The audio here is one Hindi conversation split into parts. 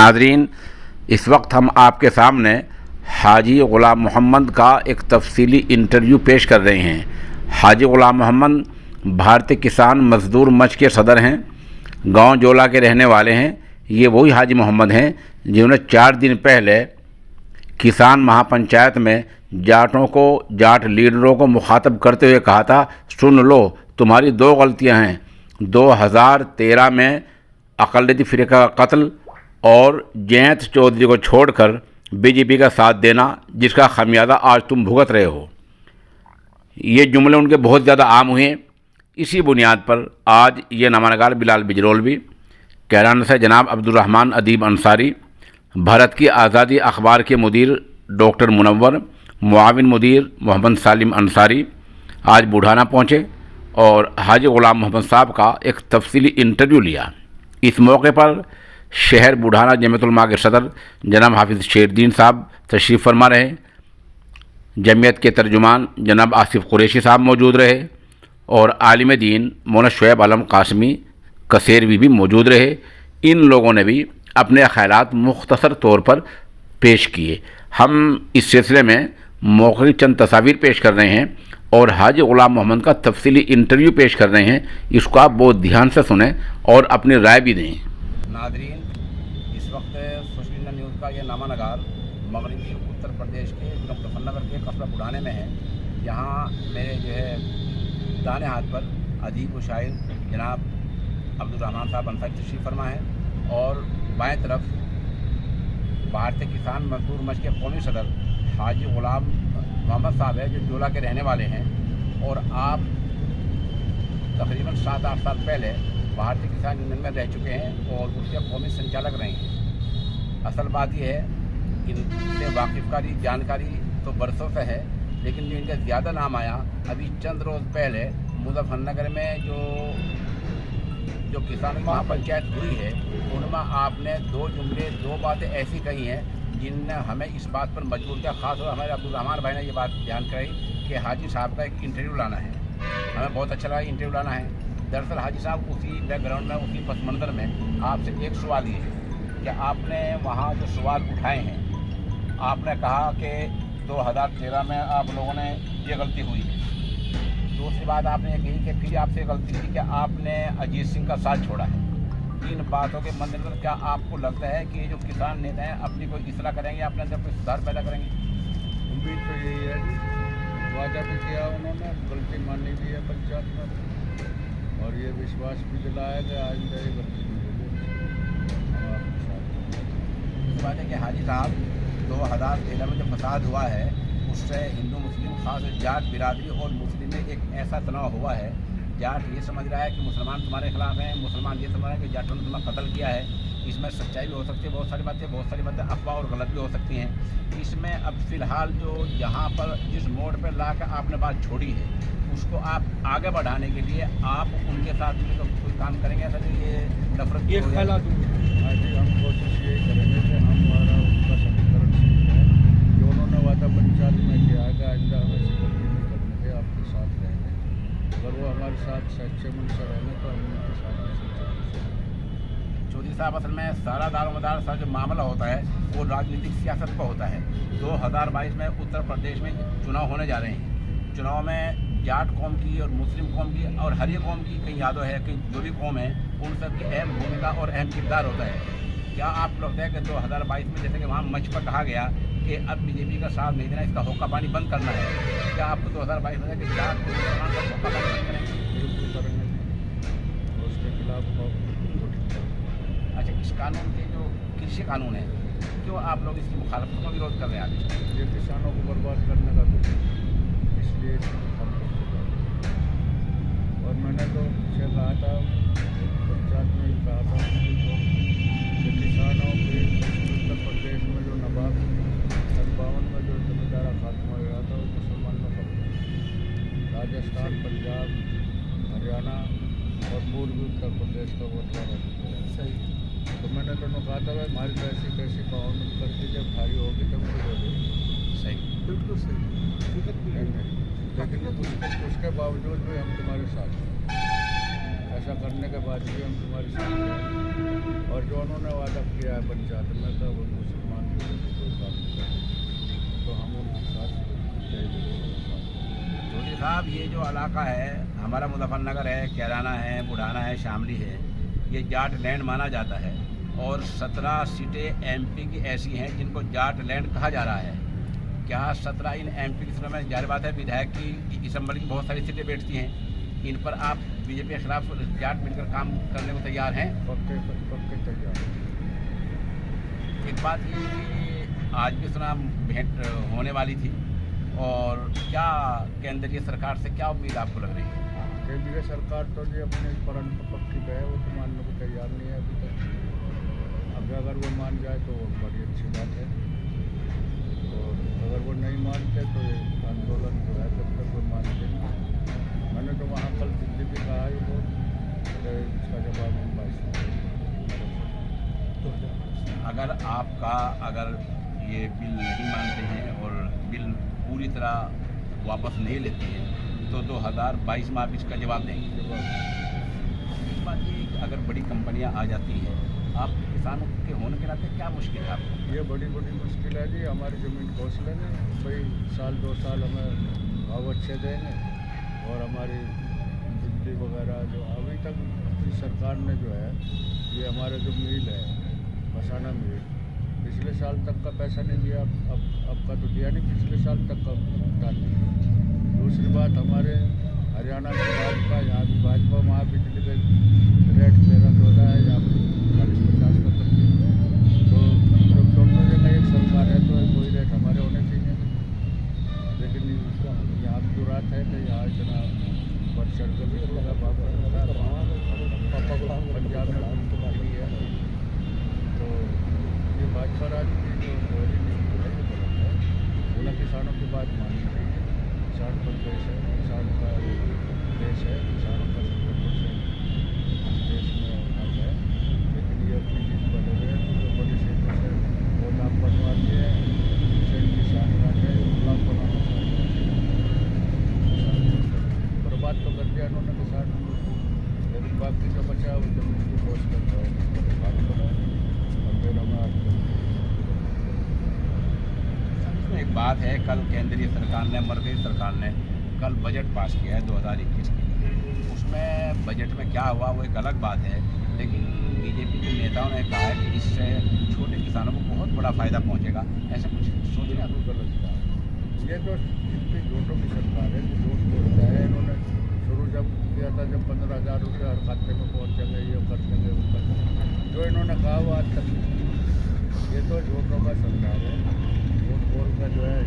नाजरीन, इस वक्त हम आपके सामने हाजी ग़ुलाम मोहम्मद का एक तफसीली इंटरव्यू पेश कर रहे हैं। हाजी ग़ुलाम मोहम्मद भारतीय किसान मज़दूर मंच के सदर हैं, गांव जोला के रहने वाले हैं। ये वही हाजी मोहम्मद हैं जिन्होंने 4 दिन पहले किसान महापंचायत में जाटों को, जाट लीडरों को मुखातब करते हुए कहा था, सुन लो तुम्हारी 2 गलतियां हैं। 2013 में अक़लियती फ़िरक़ा का कत्ल और जयंत चौधरी को छोड़कर बीजेपी का साथ देना, जिसका खमियाजा आज तुम भुगत रहे हो। ये जुमले उनके बहुत ज़्यादा आम हुए। इसी बुनियाद पर आज ये नामानगार बिलाल बिजरोलवी, कैराना से जनाब अब्दुर्रहमान अदीब अंसारी, भारत की आज़ादी अखबार के मुदीर डॉक्टर मुनव्वर, मुआविन मुदीर मोहम्मद सालिम अंसारी आज बुढ़ाना पहुँचे और हाजी ग़ुलाम मोहम्मद साहब का एक तफसीली इंटरव्यू लिया। इस मौके पर शहर बुढ़ाना जमीयत उलमा के सदर जनाब हाफिज़ शेरदीन साहब तशरीफ़ फरमा रहे। जमीयत के तर्जुमान जनाब आसिफ कुरैशी साहब मौजूद रहे और आलिम दीन मौलाना शुएब आलम कासमी कसेरवी भी मौजूद रहे। इन लोगों ने भी अपने ख़यालात मुख्तसर तौर पर पेश किए। हम इस सिलसिले में मौके की चंद तस्वीर पेश कर रहे हैं और हाजी ग़ुलाम मोहम्मद का तफसीली इंटरव्यू पेश कर रहे हैं। इसको आप बहुत ध्यान से सुने और अपनी राय भी दें। नादरीन, इस वक्त सोशल इंडिया न्यूज़ का ये नामानगार मगरबी उत्तर प्रदेश के मुजफ्फरनगर के कस्बा बुढ़ाने में है। यहाँ मेरे जो है दाने हाथ पर अदीब व शायर जनाब अब्दुर्रहमान साहब अंसारी तशरीफ़ फरमा है और बाएं तरफ भारतीय किसान मजदूर मंच के कौमी सदर हाजी ग़ुलाम मोहम्मद साहब है, जो जोला के रहने वाले हैं। और आप तकरीबन 7-8 साल पहले भारतीय किसान यूनियन में रह चुके हैं और उसके कौमी संचालक रहे हैं। असल बात यह है कि इनसे वाकिफ़कारी जानकारी तो बरसों से है, लेकिन जो इनका ज़्यादा नाम आया अभी चंद रोज़ पहले मुजफ्फरनगर में जो किसान महापंचायत हुई है, उनमें आपने 2 जुमले 2 बातें ऐसी कही हैं जिनने हमें इस बात पर मजबूर किया। ख़ासतौर हमारे अब्दुर्रहमान भाई ने ये बात ध्यान कराई कि हाजी साहब का एक इंटरव्यू लाना है। हमें बहुत अच्छा लगा इंटरव्यू लाना है। दरअसल हाजी साहब उसी बैकग्राउंड में, उसी पस मंज़र में आपसे एक सवाल ये है कि आपने वहाँ जो सवाल उठाए हैं, आपने कहा कि 2013 में आप लोगों ने ये गलती हुई है। दूसरी बात आपने ये कही कि फिर आपसे गलती थी कि आपने अजीत सिंह का साथ छोड़ा है। इन बातों के मद्देनज़र क्या आपको लगता है कि जो किसान नेता हैं अपनी कोई इस्लाह करेंगे, अपने अंदर कोई सुधार पैदा करेंगे? उम्मीद तो यही है जी, वादा भी किया उन्होंने, गलती मानी भी है पंचायत में और ये विश्वास भी दिलाया कि आइंदा ये गलती नहीं होगी। हम आपके साथ इस बात है कि हाजी साहब 2013 में जो फसाद हुआ है उससे हिंदू मुस्लिम खास जाट बिरादरी और मुस्लिम में एक ऐसा तनाव हुआ है। जाट ये समझ रहा है कि मुसलमान तुम्हारे खिलाफ हैं, मुसलमान ये समझ रहा है कि जाटों ने तुम्हें कत्ल किया है। इसमें सच्चाई भी हो सकती है, बहुत सारी बातें अफवाह और गलत भी हो सकती हैं। इसमें अब फ़िलहाल जो यहाँ पर जिस मोड़ पर ला कर आपने बात छोड़ी है, उसको आप आगे बढ़ाने के लिए आप उनके साथ तो कोई काम करेंगे? ऐसा नहीं ये नफरत ये फैला दूँगा। हाँ जी, हम कोशिश ये करेंगे कि हमारा उनका समीकरण सीख है जो उन्होंने वादा पंचायत में किया है कि आइंदा हमें ऐसी गलती नहीं करने के, आपके साथ रहेंगे। अगर वो हमारे साथ सच्चे मन से रहेंगे तो हम उनके साथ चौधरी साहब, असल में सारा दारोमदार सा जो मामला होता है वो राजनीतिक सियासत पर होता है। 2022 में उत्तर प्रदेश में चुनाव होने जा रहे हैं। चुनाव में जाट कौम की और मुस्लिम कौम की और हरिया कौम की कई यादव है कि जो भी कौम है उन सब की अहम भूमिका और अहम किरदार होता है। क्या आपको लगता है कि 2022 में जैसे कि वहाँ मंच पर कहा गया कि अब बीजेपी का साथ नहीं देना, इसका होका पानी बंद करना है, क्या आपको 2022 में कि जाट को मुसलमान का होका पानी बंद करेंगे? बिल्कुल करेंगे, उसके खिलाफ। अच्छा, इस कानून के जो कृषि कानून है, क्यों आप लोग इसकी मुखालफत का विरोध कर रहे हैं? आज ये किसानों को बर्बाद करने का कुछ इसलिए और मैंने तो से कहा था, पंचायत में ही कहा था कि किसानों के उत्तर प्रदेश में जो नवाब 57 में जो जमींदारा खात्मा हुआ था वो मुसलमानों का राजस्थान, पंजाब, हरियाणा और पूर्वी उत्तर प्रदेश का वोटला रहा। सही। तो मैंने दोनों कहा था भाई हमारी कैसी कैसी पावन कर दीजिए, भारी होगी तब मुझे बोलिए। सही, बिल्कुल सही। लेकिन उसके बावजूद भी हम तुम्हारे साथ हैं, ऐसा करने के बाद भी हम तुम्हारे साथ हैं और जो उन्होंने वादा किया है पंचायत में तो वो मुसलमान के लिए कोई काम नहीं करें, तो हम उनके साथ चौधरी साहब, ये जो इलाका है हमारा मुजफ्फरनगर है, कैराना है, बुढ़ाना है, शामली है, ये जाट लैंड माना जाता है और 17 सीटें एमपी की ऐसी हैं जिनको जाट लैंड कहा जा रहा है। क्या 17 इन एमपी की सीटों में, जाहिर बात है विधायक की असम्बली की बहुत सारी सीटें बैठती हैं, इन पर आप बीजेपी के खिलाफ जाट मिलकर काम करने को तैयार हैं? पक्के तैयार। एक बात ये कि आज भी सुना भेंट होने वाली थी, और क्या केंद्रीय सरकार से क्या उम्मीद आपको लग रही है? केंद्रीय सरकार तो जी अपने परंत पक्की पे है, वो तो मानने को तैयार नहीं है अभी तक। अब अगर वो मान जाए तो वो बड़ी अच्छी बात है, और अगर वो नहीं मानते तो ये आंदोलन जो है जब तक वो मानते नहीं। मैंने तो वहाँ कल दिल्ली भी कहा है, वो इसका जवाब हम अगर ये बिल नहीं मानते हैं और बिल पूरी तरह वापस नहीं लेते हैं तो 2022 में आप इसका जवाब देंगे? एक बात ये कि अगर बड़ी कंपनियां आ जाती हैं, आप किसानों के होने के नाते क्या मुश्किल है आपको? ये बड़ी मुश्किल है जी। हमारी ज़मीन खोस लेंगे, भाई साल 2 साल हमें भाव अच्छे देंगे, और हमारी बिजली वगैरह जो अभी तक सरकार ने जो है, ये हमारे जो मिल है मसाना मिल, पिछले साल तक का पैसा नहीं दिया, अब का तो दिया नहीं, पिछले साल तक का भुगतान नहीं। दूसरी बात, हमारे हरियाणा में भाजपा, यहाँ भी भाजपा, वहाँ बिजली के रेट 13-14 है, यहाँ पर 40-50 का करती है। तो जब दोनों जगह एक सरकार है तो वही रेट हमारे होने चाहिए, लेकिन यहाँ की जो रात है कि यहाँ इतना परसेंट का भी लगा पंजाब में है, तो ये भाजपा राज की जो दोहरी नीति है ये गलत है। उन्हें किसानों की बात माननी चाहिए। किसान का देश है, किसान का देश है, किसानों का 70% देश में हक है, लेकिन ये अपनी चीज़ बने हुए हैं, तो बड़ी क्षेत्रों से वो नाम बनवाते हैं, जिससे किसान का है गुलाम बनाना चाहते हैं। बर्बाद तो कर दिया उन्होंने किसान, लेकिन बाकी जो बचा वो जमीन की खोज करता है, बात बनाए और फिर हमारा। एक बात है, कल केंद्रीय सरकार ने, मरकजी सरकार ने कल बजट पास किया है 2021 की। उसमें बजट में क्या हुआ वो एक अलग बात है, लेकिन बीजेपी के नेताओं ने कहा है कि इससे छोटे किसानों को बहुत बड़ा फ़ायदा पहुंचेगा। ऐसा कुछ सोचना गलत बात। ये तो इनकी झूठों की सरकार है, जो झूठ बोलता है। इन्होंने शुरू जब किया था, जब 15,000 रुपये हर खाते में पहुँचेंगे, ये कर देंगे, वो कर देंगे, जो इन्होंने कहा वो आज तक नहीं। ये तो झूठों का सरकार है। वोट बोल कर जो है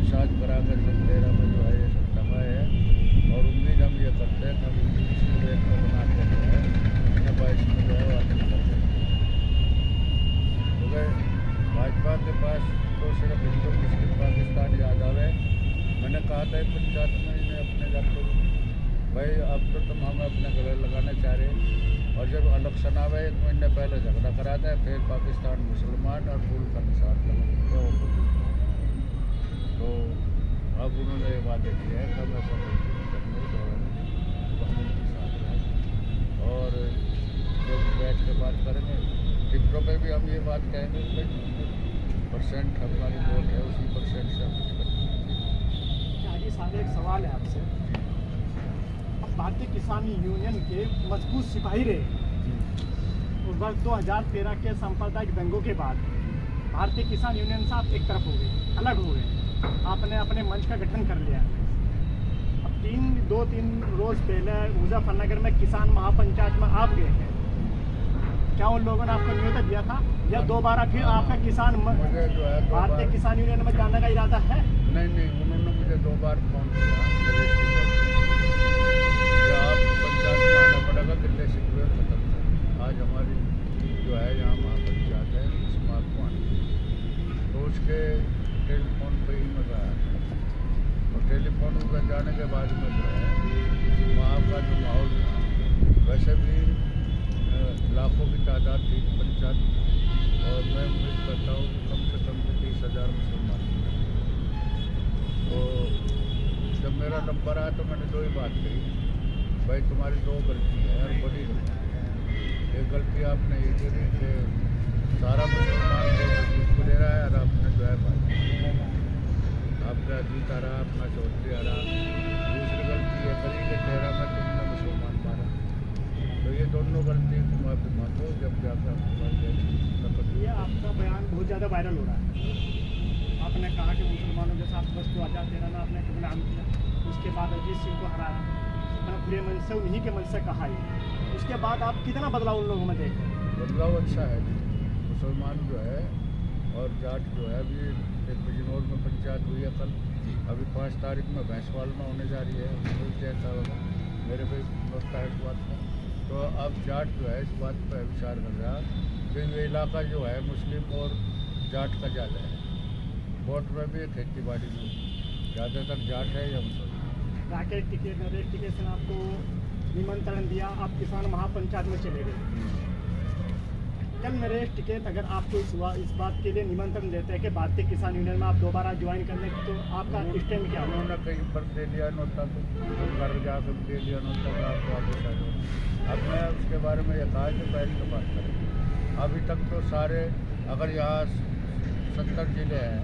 रिचार्ज करा कर जब 13 में जो है ये सब दबा है, और उम्मीद हम ये करते हैं कि हम इसी रेट में बना के जो है 22 में जो है वापस कर देंगे। क्योंकि भाजपा के पास तो सिर्फ हिंदू मुस्लिम पाकिस्तान याद आवे। मैंने कहा था पंचायत में इन्हें अपने जाते भाई अब तो तुम हमें अपने गले लगाना चाह रहे, और जब इलेक्शन आवे 1 महीने पहले झगड़ा कराता है, फिर पाकिस्तान मुसलमान और फूल का निशान लगाते हैं। तो अब उन्होंने ये वादे किए हैं कि हम ऐसा करने तो हम उनके साथ रहें, और जब बैठ के बात करेंगे टिकटों पे भी हम ये बात कहेंगे कि परसेंट हमारी वोट है, उसी परसेंट से हम कुछ करते आगे सारे एक सवाल है आपसे। अब भारतीय किसान यूनियन के मजबूत सिपाही रहे उस वर्ष 2013 के सांप्रदायिक दंगों के बाद भारतीय किसान यूनियन से आप एक तरफ हो गए, अलग हो गए, आपने अपने मंच का गठन कर लिया। अब 2-3 रोज पहले मुजफ्फरनगर में किसान महापंचायत में आप गए हैं, क्या उन लोगों ने आपको न्योता दिया था, या दोबारा फिर आपका किसान मुझे जो है भारतीय किसान यूनियन में जाने का इरादा है? नहीं, उन्होंने मुझे 2 बार फोन किया प्रदेश की तरफ से, आप पंचायत में आना पड़ेगा, किले शिकवे खत्म कर। आज हमारी जो है यहाँ महापंचायत है, इसमें आपको आना, तो उसके टेलीफोन पे ही मजा आया, और टेलीफोन पर जाने के बाद में जो है वहाँ का जो माहौल, वैसे भी लाखों की तादाद थी पंचायत, और मैं उम्मीद करता हूँ कि कम से कम 30,000 मुसलमान। तो जब मेरा नंबर आया तो मैंने 2 ही बात कही, भाई तुम्हारी 2 गलती है और बड़ी गलती है। एक गलती आपने ये करी कि सारा मुसलमान जो मजबूत को ले रहा है और आपने जो है आपका अजीत आ रहा, अपना चौधरी आ रहा। दूसरी गलती ये करी कि तेरा में तुमने मुसलमान मारा। तो ये दोनों गलती तुम आप मानो जब जाकर ये आपका बयान बहुत ज़्यादा वायरल हो रहा है। आपने कहा कि मुसलमानों के साथ बस 2013 में आपने गुलाम किया, उसके बाद अजीत सिंह को हराया, इतना पूरे मन से उन्हीं के मन से कहा ही। उसके बाद आप कितना बदलाव उन लोगों में देखें? बदलाव अच्छा है। मुसलमान जो है और जाट जो है, अभी एक बिजनौर में पंचायत हुई है कल, अभी 5 तारीख में भैंसवाल में होने जा रही है, जैसा होगा मेरे पे लगता है इस बात का। तो अब जाट जो है इस बात पर विचार कर रहा कि ये इलाका जो है मुस्लिम और जाट का ज़्यादा है। वोट में भी खेती बाड़ी में ज़्यादातर जाट है या मुसलमान। राकेश टिकेट ने आपको निमंत्रण दिया, आप किसान महापंचायत में चले गए। कल नरेश टिकैत अगर आपको इस बात के लिए निमंत्रण देते हैं कि भारतीय किसान यूनियन में आप दोबारा ज्वाइन करने की, तो आपका स्टेम क्या होगा? उन्होंने कहीं पर दे दिया होता तो घर जाकर दे दिया होता तो आपको वापस आ जाओ। अब मैं उसके बारे में यह कहा कि पहले तो बात करें। अभी तक तो सारे, अगर यहाँ 70 ज़िले हैं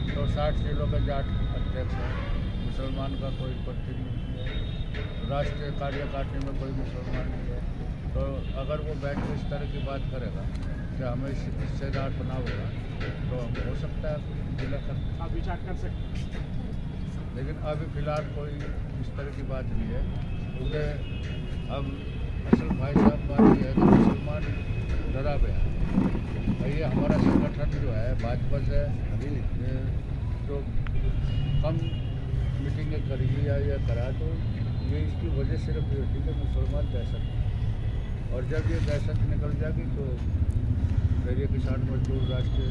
तो 60 जिलों के जाट अध्यक्ष हैं, मुसलमान का कोई प्रतिनिधि नहीं है, राष्ट्रीय कार्यकारिणी में कोई मुसलमान नहीं है। तो अगर वो बैठ के इस तरह की बात करेगा कि हमें हिस्सेदार बनावेगा तो हो सकता है जिला कर आप विचार कर सकते हैं। लेकिन अभी फ़िलहाल कोई इस तरह की बात नहीं है, क्योंकि अब असल भाई साहब बात यह है कि मुसलमान डरा गया है। ये हमारा संगठन जो है भाजपा से जो कम मीटिंगें करेगी या ये करा, तो ये इसकी वजह सिर्फ ये होती है कि मुसलमान दहशत, और जब ये दहशत निकल जाएगी तो फिर ये किसान मजदूर राष्ट्रीय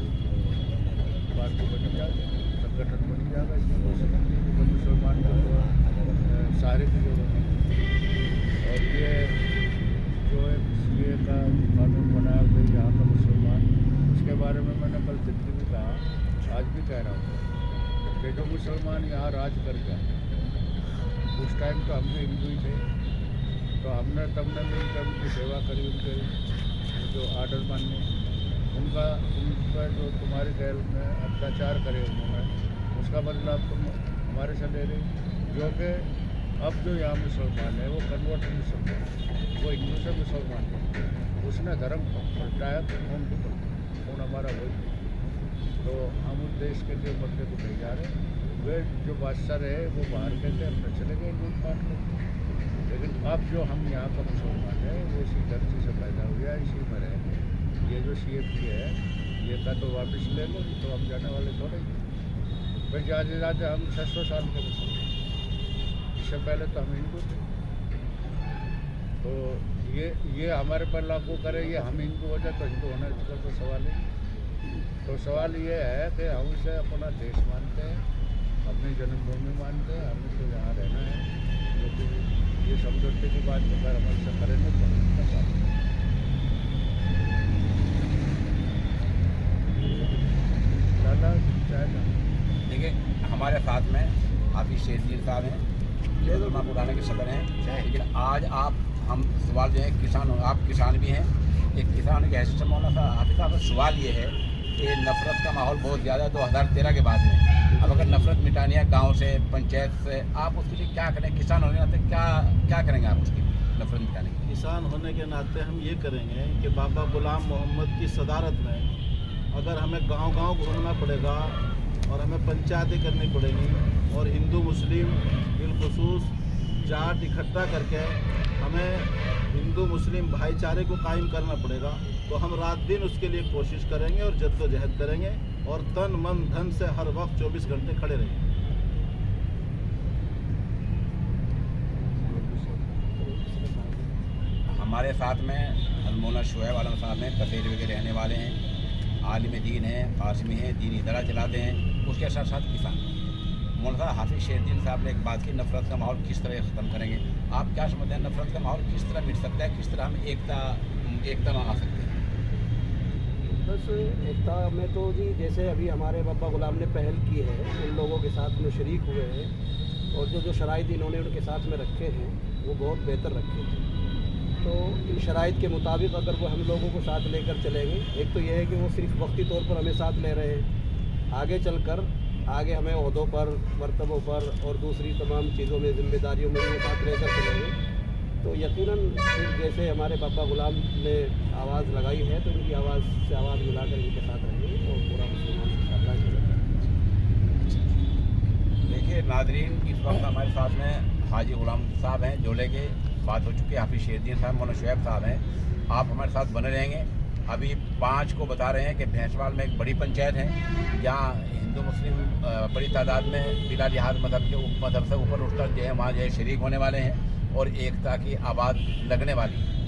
पार्टी बन जाएगा, संगठन बन जाएगा। इसमें हो सकती है कि मुसलमान को सारे की जरूरत है। और ये जो एक CA का कानून बनाया गया यहाँ का मुसलमान, उसके बारे में मैंने कल दिल्ली में कहा, आज भी कह रहा हूँ कि जो मुसलमान यहाँ राज कर गया, उस टाइम तो हम भी हिंदू ही थे, तो हमने तब ने मिलकर उनकी सेवा करी, उनके जो आर्डर मानने, उन पर जो तुम्हारे गैर में अत्याचार करे उन्होंने, उसका बदला तुम हमारे से ले रही। जो कि अब जो यहाँ मुसलमान है वो कन्वर्ट मुसलमान, वो हिंदू से मुसलमान है, उसने धर्म पलटाया तो कौन को पलटा, कौन हमारा वही। तो हम उस देश के जो बंदे को नहीं जा रहे, वे जो बादशाह रहे वो बाहर गए थे, अपने चले गए लूट पाट कर। लेकिन अब जो हम यहाँ का मुसलमान है वो इसी धरती से पैदा हुआ, इसी में रहेंगे। ये जो CFP है ये का तो वापस ले लो, तो हम जाने वाले थोड़े ही। फिर ज़्यादा ज़्यादा हम 600 साल के मुसलमान, इससे पहले तो हम हिंदू थे। तो ये हमारे पर लागू करे, ये हम हिंदू हो जाए तो हिंदू होने का तो सवाल ही। तो सवाल ये है कि हम इसे अपना देश मानते हैं, अपनी जन्मभूमि मानते हैं, हमें तो यहाँ रहना है। क्योंकि ये समझौते की बात अगर हमारे से करेंगे तो देखिए, हमारे साथ में हाफिज शेरजील साहब हैं, जो तो पुराने के सदर हैं। लेकिन आज हम सवाल जो है किसान, आप किसान भी हैं, एक किसान के हैसियत से मौलाना हाफिज साहब, सवाल ये है कि नफरत का माहौल बहुत ज़्यादा 2013 के बाद में, अब अगर नफरत मिटानी है गांव से, पंचायत से, आप उसके लिए क्या करें? किसान होने के नाते क्या करेंगे आप उसकी नफरत मिटाने के लिए? किसान होने के नाते हम ये करेंगे कि बाबा गुलाम मोहम्मद की सदारत में अगर हमें गांव-गांव घूमना पड़ेगा और हमें पंचायतें करनी पड़ेंगी और हिंदू मुस्लिम बिलखुसूस जाट इकट्ठा करके हमें हिंदू मुस्लिम भाईचारे को कायम करना पड़ेगा, तो हम रात दिन उसके लिए कोशिश करेंगे और जद्दोजहद करेंगे और तन मन धन से हर वक्त 24 घंटे खड़े रहेंगे। हमारे साथ में मौलाना शुएब आलम साहब हैं, कसेरे के रहने वाले हैं, आलिम दीन हैं, कासिमी हैं, दीनी इदारा चलाते हैं, उसके साथ साथ किसान। मौलाना हाफिज शेरजील साहब ने एक बात की, नफरत का माहौल किस तरह ख़त्म करेंगे? आप क्या समझते हैं, नफरत का माहौल किस तरह मिट सकता है, किस तरह हम एकता में आ सकते हैं? बस एकता में तो जी, जैसे अभी हमारे बाबा गुलाम ने पहल की है, उन लोगों के साथ में शरीक हुए हैं और जो शराइत इन्होंने उनके साथ में रखे हैं वो बहुत बेहतर रखे हैं। तो इन शराइत के मुताबिक अगर वो हम लोगों को साथ लेकर चलेंगे, एक तो यह है कि वो सिर्फ वक्ती तौर पर हमें साथ ले रहे हैं, आगे चलकर आगे हमें ओहदों पर, मर्तबों पर और दूसरी तमाम चीज़ों में, जिम्मेदारियों में वो साथ लेकर चलेंगे तो यकीनन फिर जैसे हमारे बाबा गुलाम ने आवाज़ लगाई है तो इनकी आवाज़ से आवाज़ मिलाकर इनके साथ रहेंगे और पूरा मुसलमान इंशाअल्लाह चलेगा। देखिए नादरीन, इस वक्त हमारे साथ में हाजी गुलाम साहब हैं, जोले के बात हो चुकी है, हाफिज़ शेरदीन साहब, मौलाना शुएब साहब हैं। आप हमारे साथ बने रहेंगे। अभी 5 को बता रहे हैं कि भैंसवाल में एक बड़ी पंचायत है जहाँ हिंदू मुस्लिम बड़ी तादाद में बिला लिहाज मजहब से ऊपर उठकर जो है वहाँ जो है शरीक होने वाले हैं और एकता की आवाज़ लगने वाली है।